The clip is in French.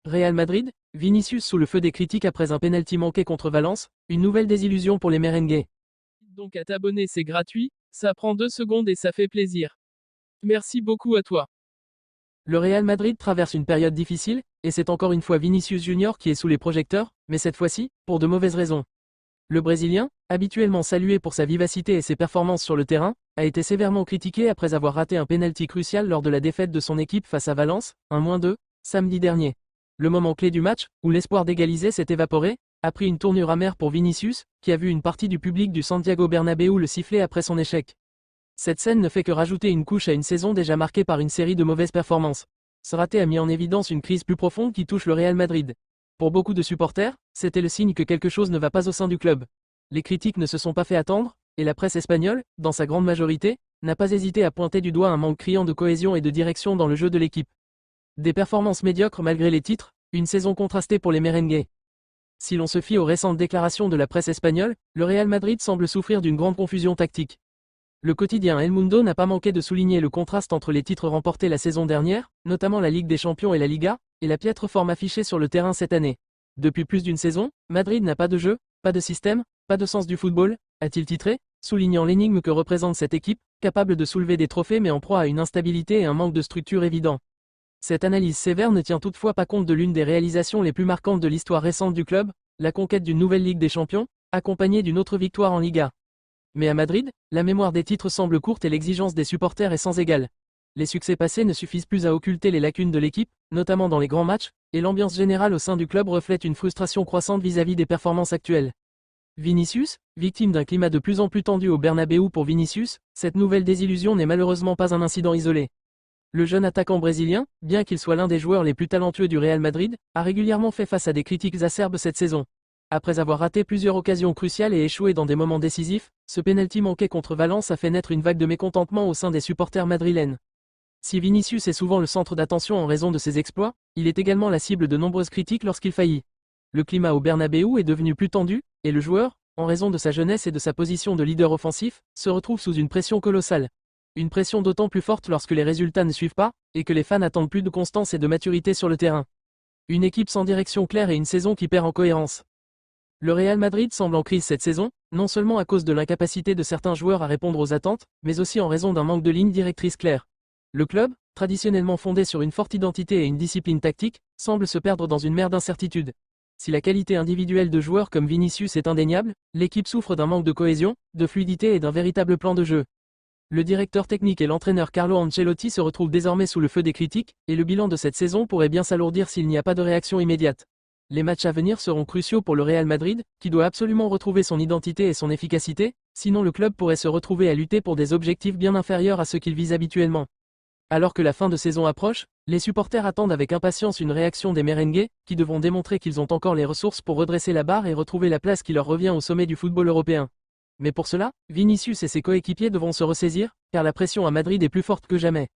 Real Madrid, Vinicius sous le feu des critiques après un pénalty manqué contre Valence, une nouvelle désillusion pour les merengues. Donc à t'abonner c'est gratuit, ça prend 2 secondes et ça fait plaisir. Merci beaucoup à toi. Le Real Madrid traverse une période difficile, et c'est encore une fois Vinicius Junior qui est sous les projecteurs, mais cette fois-ci, pour de mauvaises raisons. Le Brésilien, habituellement salué pour sa vivacité et ses performances sur le terrain, a été sévèrement critiqué après avoir raté un pénalty crucial lors de la défaite de son équipe face à Valence, 1-2, samedi dernier. Le moment clé du match, où l'espoir d'égaliser s'est évaporé, a pris une tournure amère pour Vinicius, qui a vu une partie du public du Santiago Bernabéu le siffler après son échec. Cette scène ne fait que rajouter une couche à une saison déjà marquée par une série de mauvaises performances. Ce raté a mis en évidence une crise plus profonde qui touche le Real Madrid. Pour beaucoup de supporters, c'était le signe que quelque chose ne va pas au sein du club. Les critiques ne se sont pas fait attendre, et la presse espagnole, dans sa grande majorité, n'a pas hésité à pointer du doigt un manque criant de cohésion et de direction dans le jeu de l'équipe. Des performances médiocres malgré les titres, une saison contrastée pour les merengues. Si l'on se fie aux récentes déclarations de la presse espagnole, le Real Madrid semble souffrir d'une grande confusion tactique. Le quotidien El Mundo n'a pas manqué de souligner le contraste entre les titres remportés la saison dernière, notamment la Ligue des Champions et la Liga, et la piètre forme affichée sur le terrain cette année. Depuis plus d'une saison, Madrid n'a pas de jeu, pas de système, pas de sens du football, a-t-il titré, soulignant l'énigme que représente cette équipe, capable de soulever des trophées mais en proie à une instabilité et un manque de structure évident. Cette analyse sévère ne tient toutefois pas compte de l'une des réalisations les plus marquantes de l'histoire récente du club, la conquête d'une nouvelle Ligue des Champions, accompagnée d'une autre victoire en Liga. Mais à Madrid, la mémoire des titres semble courte et l'exigence des supporters est sans égale. Les succès passés ne suffisent plus à occulter les lacunes de l'équipe, notamment dans les grands matchs, et l'ambiance générale au sein du club reflète une frustration croissante vis-à-vis des performances actuelles. Vinicius, victime d'un climat de plus en plus tendu au Bernabéu pour Vinicius, cette nouvelle désillusion n'est malheureusement pas un incident isolé. Le jeune attaquant brésilien, bien qu'il soit l'un des joueurs les plus talentueux du Real Madrid, a régulièrement fait face à des critiques acerbes cette saison. Après avoir raté plusieurs occasions cruciales et échoué dans des moments décisifs, ce pénalty manqué contre Valence a fait naître une vague de mécontentement au sein des supporters madrilènes. Si Vinicius est souvent le centre d'attention en raison de ses exploits, il est également la cible de nombreuses critiques lorsqu'il faillit. Le climat au Bernabéu est devenu plus tendu, et le joueur, en raison de sa jeunesse et de sa position de leader offensif, se retrouve sous une pression colossale. Une pression d'autant plus forte lorsque les résultats ne suivent pas, et que les fans attendent plus de constance et de maturité sur le terrain. Une équipe sans direction claire et une saison qui perd en cohérence. Le Real Madrid semble en crise cette saison, non seulement à cause de l'incapacité de certains joueurs à répondre aux attentes, mais aussi en raison d'un manque de ligne directrice claire. Le club, traditionnellement fondé sur une forte identité et une discipline tactique, semble se perdre dans une mer d'incertitude. Si la qualité individuelle de joueurs comme Vinicius est indéniable, l'équipe souffre d'un manque de cohésion, de fluidité et d'un véritable plan de jeu. Le directeur technique et l'entraîneur Carlo Ancelotti se retrouvent désormais sous le feu des critiques, et le bilan de cette saison pourrait bien s'alourdir s'il n'y a pas de réaction immédiate. Les matchs à venir seront cruciaux pour le Real Madrid, qui doit absolument retrouver son identité et son efficacité, sinon le club pourrait se retrouver à lutter pour des objectifs bien inférieurs à ceux qu'il vise habituellement. Alors que la fin de saison approche, les supporters attendent avec impatience une réaction des merengues, qui devront démontrer qu'ils ont encore les ressources pour redresser la barre et retrouver la place qui leur revient au sommet du football européen. Mais pour cela, Vinicius et ses coéquipiers devront se ressaisir, car la pression à Madrid est plus forte que jamais.